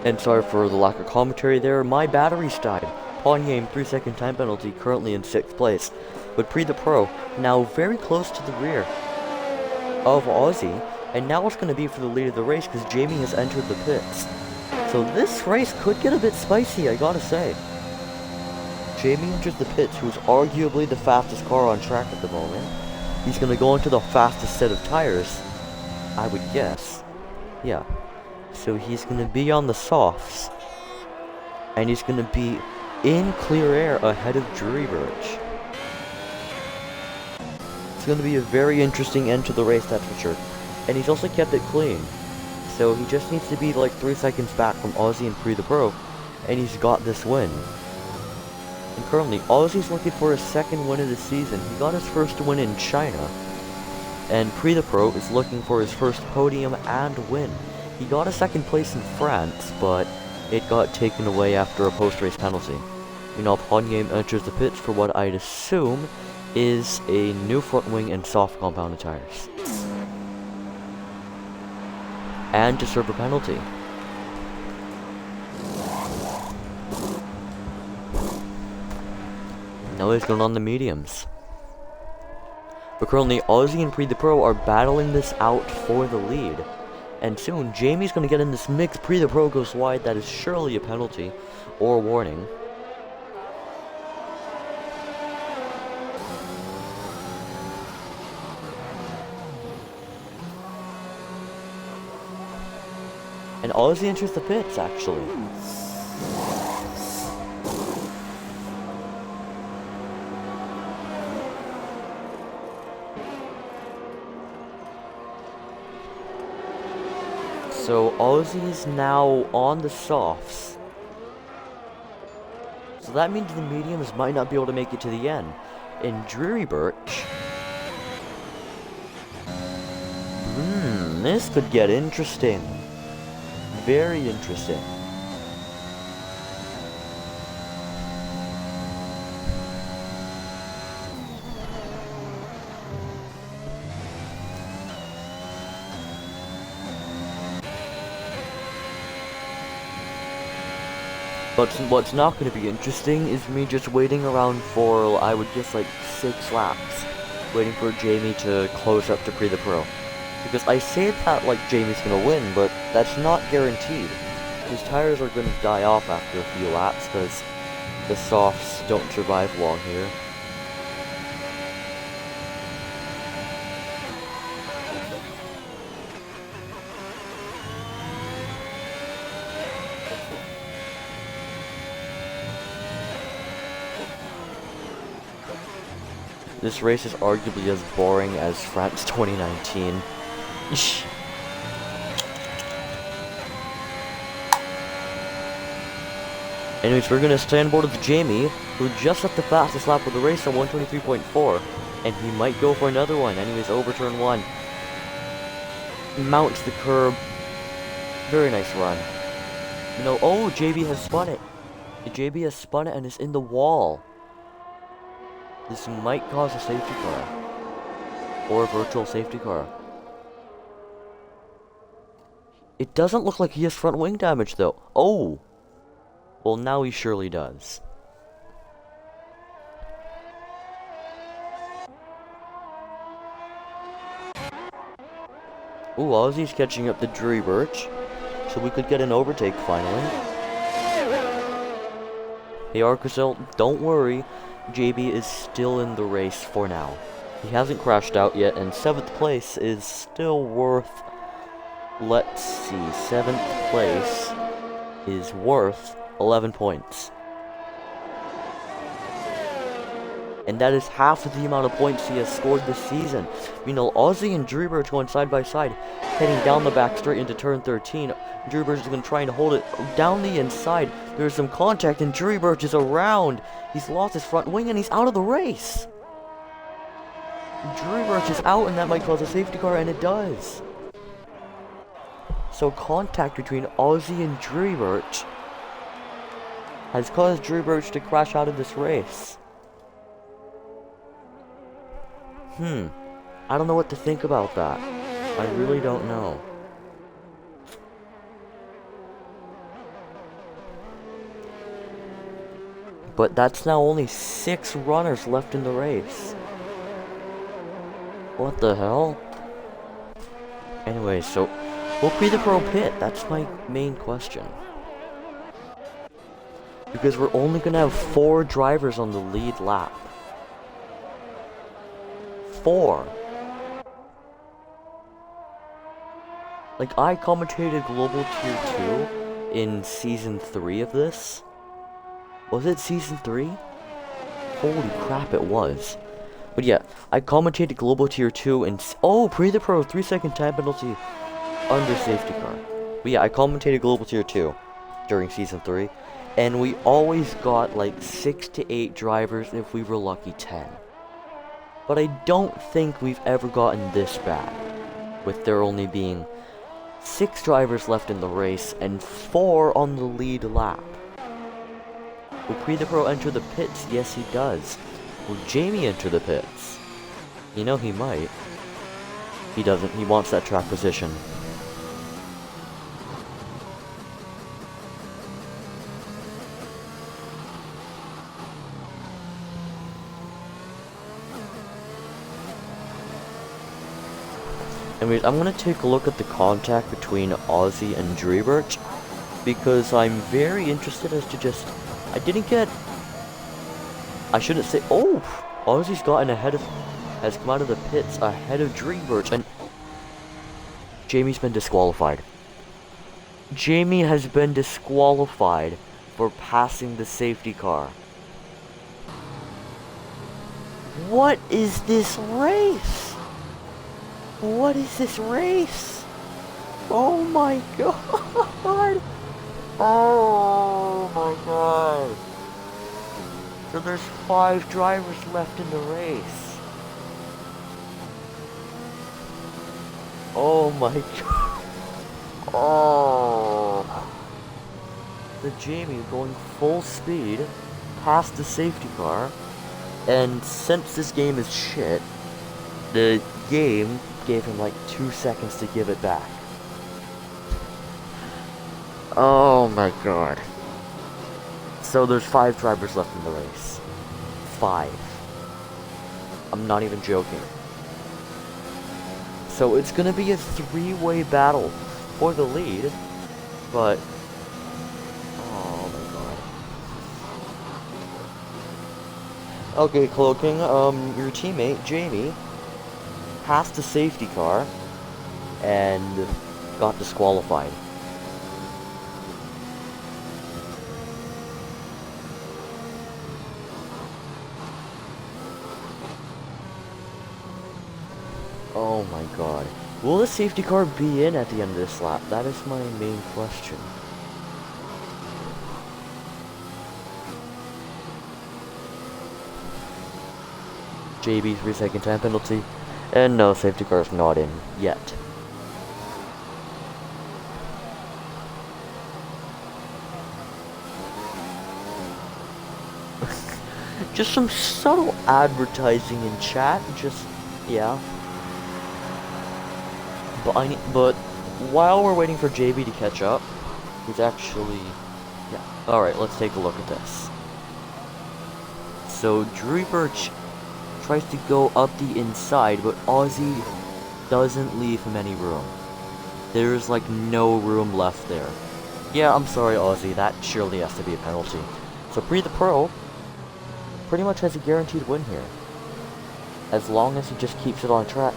And sorry for the lack of commentary there, my batteries died. Pawn game, 3-second time penalty, currently in 6th place. But Pre the Pro, now very close to the rear of Ozzy, and now it's going to be for the lead of the race because Jamie has entered the pits. So this race could get a bit spicy, I gotta say. Jamie enters the pits, who's arguably the fastest car on track at the moment. He's going to go into the fastest set of tires, I would guess. Yeah. So he's going to be on the softs, and he's going to be in clear air ahead of Drury Birch. It's going to be a very interesting end to the race, that's for sure. And he's also kept it clean. So he just needs to be like 3 seconds back from Ozzy and Pre the Pro, and he's got this win. And currently, Ozzy's looking for his 2nd win of the season. He got his 1st win in China. And Pre the Pro is looking for his 1st podium and win. He got a 2nd place in France, but it got taken away after a post-race penalty. Meanwhile, Pawn Game enters the pits for what I'd assume is a new front wing and soft compounded tires. And to serve a penalty. Now he's going on the mediums. But currently, Ozzy and Pre the Pro are battling this out for the lead. And soon, Jamie's going to get in this mix. Pre the Pro goes wide. That is surely a penalty or a warning. And Ozzy enters the pits, actually. So Ozzy's now on the softs. So that means the mediums might not be able to make it to the end. In Drury Birch. This could get interesting. Very interesting. But what's not going to be interesting is me just waiting around for, I would guess, like 6 laps. Waiting for Jamie to close up to Pre the Pro. Because I say that like Jamie's going to win, but that's not guaranteed. His tires are going to die off after a few laps, because the softs don't survive long here. This race is arguably as boring as France 2019. Anyways, we're gonna stay on board with Jamie, who just set the fastest lap of the race at 123.4, and he might go for another one. Anyways, over turn 1. Mounts the curb. Very nice run. You know, oh, JB has spun it. JB has spun it and is in the wall. This might cause a safety car. Or a virtual safety car. It doesn't look like he has front wing damage, though. Oh! Well, now he surely does. Ooh, Ozzy's catching up to Drury Birch, so we could get an overtake finally. Hey Arcazil, don't worry, JB is still in the race for now. He hasn't crashed out yet, and 7th place is still worth... Let's see, 7th place is worth 11 points. And that is half of the amount of points he has scored this season. You know, Ozzy and Drury Birch going side by side, heading down the back straight into turn 13. Drury Birch is going to try and hold it down the inside. There's some contact, and Drury Birch is around. He's lost his front wing, and he's out of the race. Drury Birch is out, and that might cause a safety car, and it does. So contact between Ozzy and Drury Birch has caused Drury Birch to crash out of this race. I don't know what to think about that. I really don't know. But that's now only 6 runners left in the race. What the hell? Anyway, so who'll be the pro pit? That's my main question. Because we're only gonna have 4 drivers on the lead lap. 4. Like, I commentated Global Tier 2 in Season 3 of this. Was it Season 3? Holy crap, it was. But yeah, I commentated Global Tier 2 and... Oh, the Pro, 3-second time penalty under safety car. But yeah, I commentated Global Tier 2 during Season 3. And we always got like 6 to 8 drivers, if we were lucky 10. But I don't think we've ever gotten this bad, with there only being 6 drivers left in the race and 4 on the lead lap. Will the Pro enter the pits? Yes, he does. Will Jamie enter the pits? You know, he might. He doesn't. He wants that track position. Anyways, I'm gonna take a look at the contact between Ozzy and Drury Birch, because I'm very interested as to just... I didn't get... I shouldn't say... Oh! Ozzy's gotten ahead of... has come out of the pits ahead of Drury Birch, and... Jamie's been disqualified. Jamie has been disqualified for passing the safety car. What is this race? What is this race? Oh my god! Oh my god! So there's 5 drivers left in the race. Oh my god! Oh! The Jamie going full speed past the safety car, and since this game is shit, the game gave him like 2 seconds to give it back. Oh my god. So there's 5 drivers left in the race. 5. I'm not even joking. So it's gonna be a 3-way battle for the lead, but... Oh my god. Okay, Cloaking, your teammate, Jamie, passed the safety car and got disqualified. Oh my god. Will the safety car be in at the end of this lap? That is my main question. JB 3-second time penalty. And no, safety car is not in yet. Just some subtle advertising in chat, just, yeah. But while we're waiting for JB to catch up, he's actually... Yeah. Alright, let's take a look at this. So, Drew Birch tries to go up the inside, but Ozzy doesn't leave him any room. There's like no room left there. Yeah, I'm sorry, Ozzy, that surely has to be a penalty. So Pre the Pro pretty much has a guaranteed win here, as long as he just keeps it on track.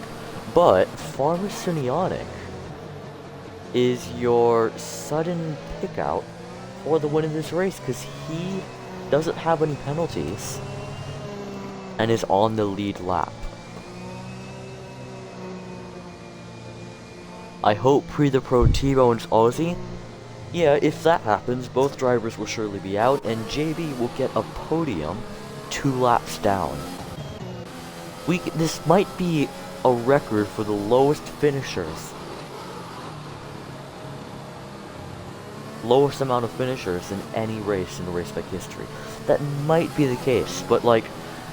But Farmer Sunionic is your sudden pick out for the win in this race, because he doesn't have any penalties and is on the lead lap. I hope Pre the Pro T-bones Ozzy. Yeah, if that happens, both drivers will surely be out, and JB will get a podium 2 laps down. This might be a record for the lowest finishers. Lowest amount of finishers in any race in race Spec history. That might be the case, but like,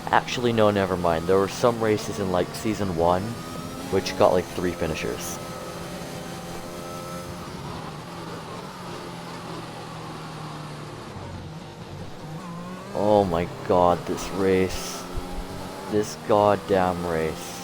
actually no, never mind. There were some races in like Season 1, which got like 3 finishers. Oh my god, this race. This goddamn race.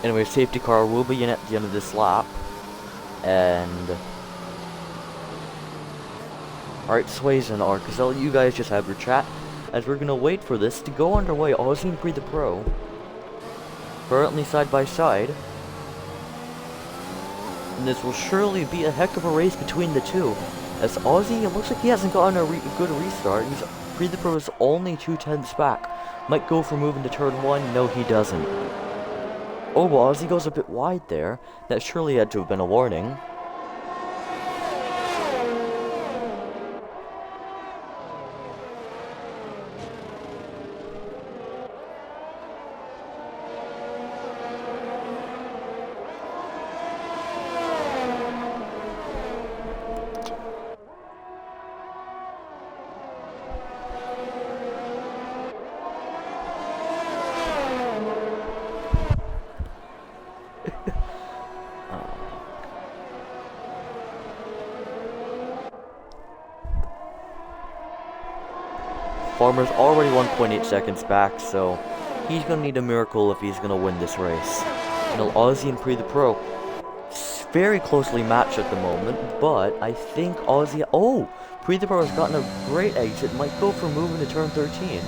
Anyway, safety car will be in at the end of this lap. And... Alright, Swayze and Arcazell, you guys just have your chat, as we're gonna wait for this to go underway. Ozzy and Pre the Pro, currently side by side. And this will surely be a heck of a race between the two, as Ozzy, it looks like he hasn't gotten a good restart. Pre the Pro is only 2/10 back. Might go for moving to turn 1, no he doesn't. Oh, well, Ozzy goes a bit wide there. That surely had to have been a warning. Farmer's already 1.8 seconds back, so he's gonna need a miracle if he's gonna win this race. You know, Ozzy and Pre the Pro, very closely matched at the moment, but I think Ozzy... Oh! Pre the Pro has gotten a great exit, might go for moving to turn 13.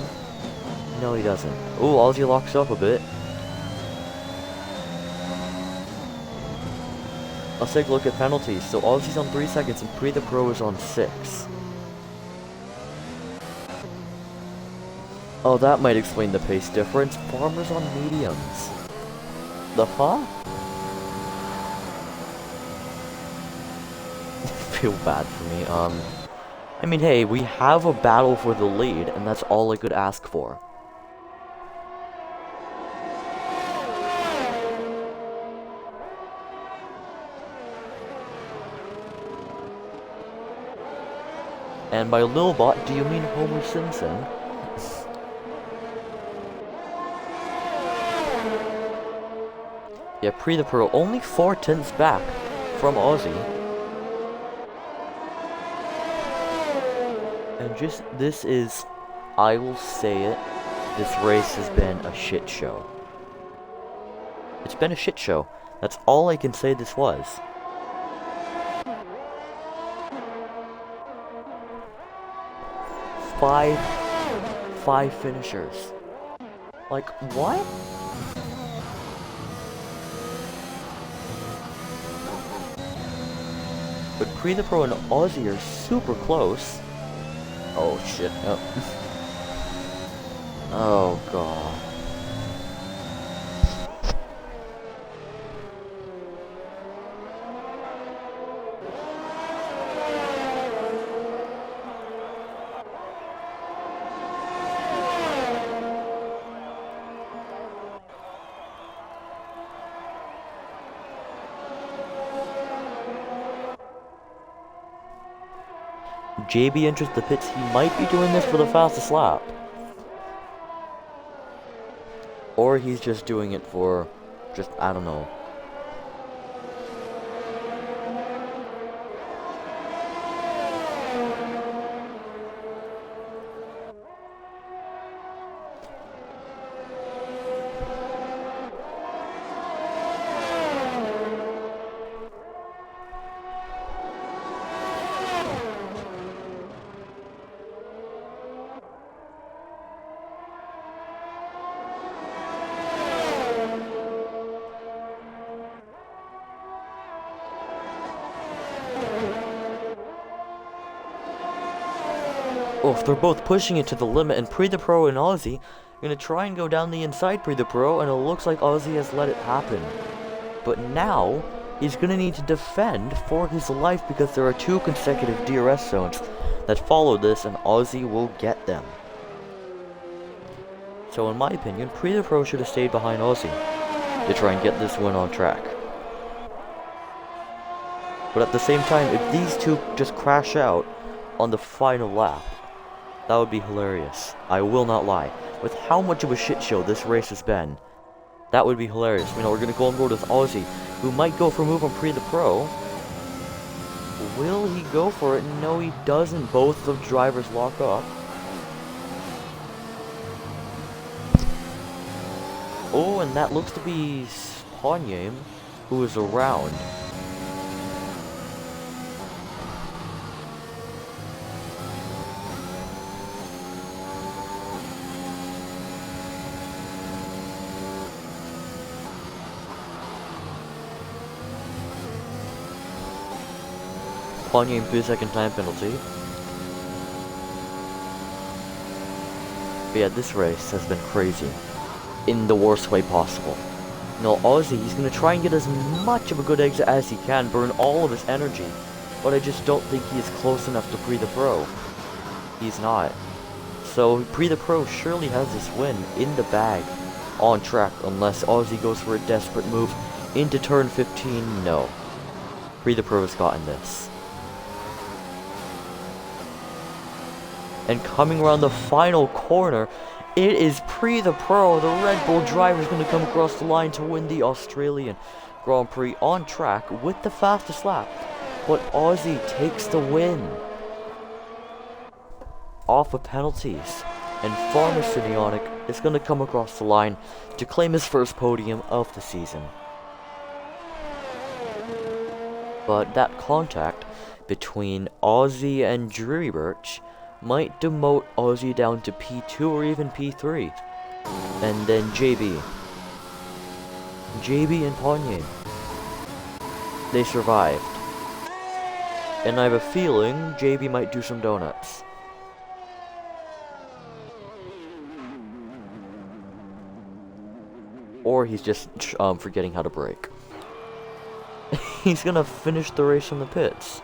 No, he doesn't. Oh, Ozzy locks up a bit. Let's take a look at penalties. So Ozzy's on 3 seconds and Pre the Pro is on 6. Oh, that might explain the pace difference. Farmer's on mediums. The huh? Feel bad for me. I mean, hey, we have a battle for the lead, and that's all I could ask for. And by Lilbot, do you mean Homer Simpson? Yeah, Pre the Pro, only 4/10 back from Ozzy. And just, this is, I will say it, this race has been a shit show. It's been a shit show. That's all I can say this was. Five finishers. Like, what? But Pre the Pro and Ozzy are super close. Oh shit, oh. Oh god. JB enters the pits, he might be doing this for the fastest lap. Or he's just doing it for, I don't know. Oh, if they're both pushing it to the limit, and Pre the Pro and Ozzy are gonna try and go down the inside Pre the Pro, and it looks like Ozzy has let it happen. But now, he's gonna need to defend for his life because there are 2 consecutive DRS zones that follow this, and Ozzy will get them. So in my opinion, Pre the Pro should have stayed behind Ozzy to try and get this win on track. But at the same time, if these 2 just crash out on the final lap, that would be hilarious. I will not lie. With how much of a shit show this race has been, that would be hilarious. You know, we're gonna go on board with Ozzy, who might go for a move on Pre the Pro. Will he go for it? No, he doesn't. Both of the drivers lock up. Oh, and that looks to be Spanyame, who is around. Spanyame 3-second time penalty. But yeah, this race has been crazy. In the worst way possible. You know, Ozzy, he's going to try and get as much of a good exit as he can, burn all of his energy. But I just don't think he is close enough to Pre the Pro. He's not. So, Pre the Pro surely has this win in the bag on track, unless Ozzy goes for a desperate move into turn 15. No. Pre the Pro has gotten this. And coming around the final corner, it is Pre the Pro, the Red Bull driver, is going to come across the line to win the Australian Grand Prix on track with the fastest lap. But Ozzy takes the win off of penalties. And Farmer Simeonic is going to come across the line to claim his first podium of the season. But that contact between Ozzy and Drury Birch might demote Ozzy down to P2 or even P3. And then JB and Ponyane, they survived. And I have a feeling JB might do some donuts. Or he's just forgetting how to brake. He's gonna finish the race in the pits.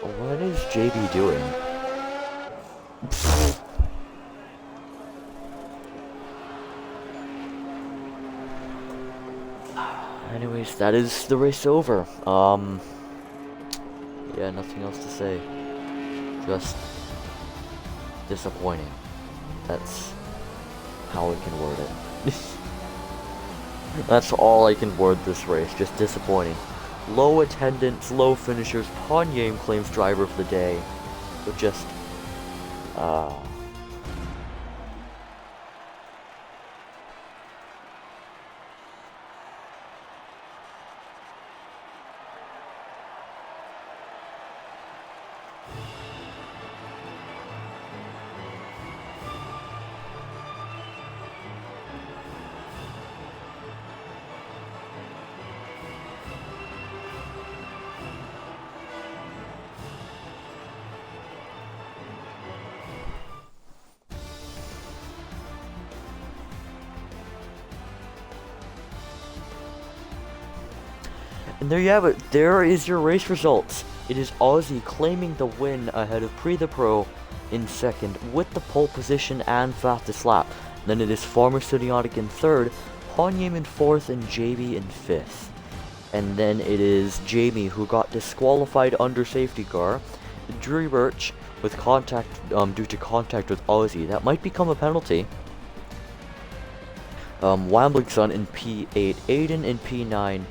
What is JB doing? Anyways, that is the race over. Yeah, nothing else to say. Just disappointing. That's how I can word it. That's all I can word this race. Just disappointing. Low attendance, low finishers. Ponyame claims driver of the day. But just, and there you have it. There is your race results. It is Ozzy claiming the win ahead of Pre the Pro in second with the pole position and fastest lap. Then it is Farmer Studiotic in third, Ponyame in fourth, and JB in fifth. And then it is Jamie who got disqualified under safety car. Drew Birch with contact due to contact with Ozzy. That might become a penalty. Wambling Sun in P8, Aiden in P9.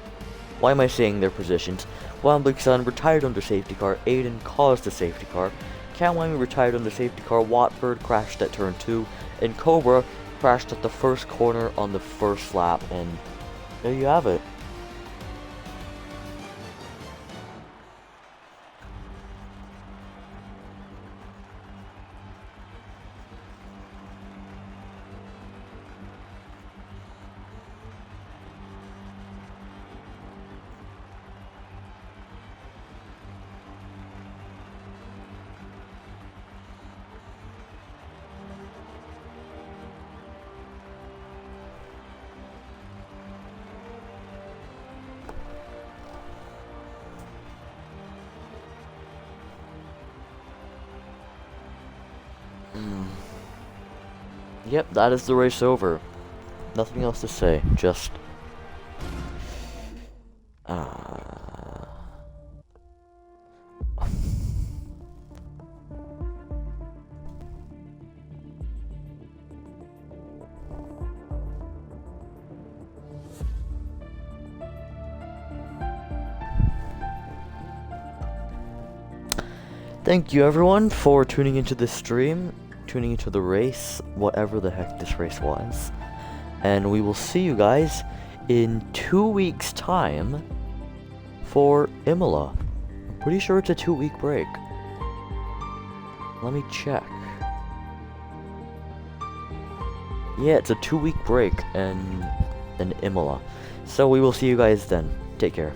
Why am I saying their positions? Wambling Sun retired under safety car, Aiden caused the safety car. Camwami retired under safety car, Watford crashed at turn 2, and Cobra crashed at the first corner on the first lap, and there you have it. Yep, that is the race over. Nothing else to say, just... Thank you everyone for tuning into this stream, tuning into the race, whatever the heck this race was. And we will see you guys in 2 weeks' time for Imola. I'm pretty sure it's a 2-week break. Let me check. Yeah, it's a 2-week break and Imola. So we will see you guys then. Take care.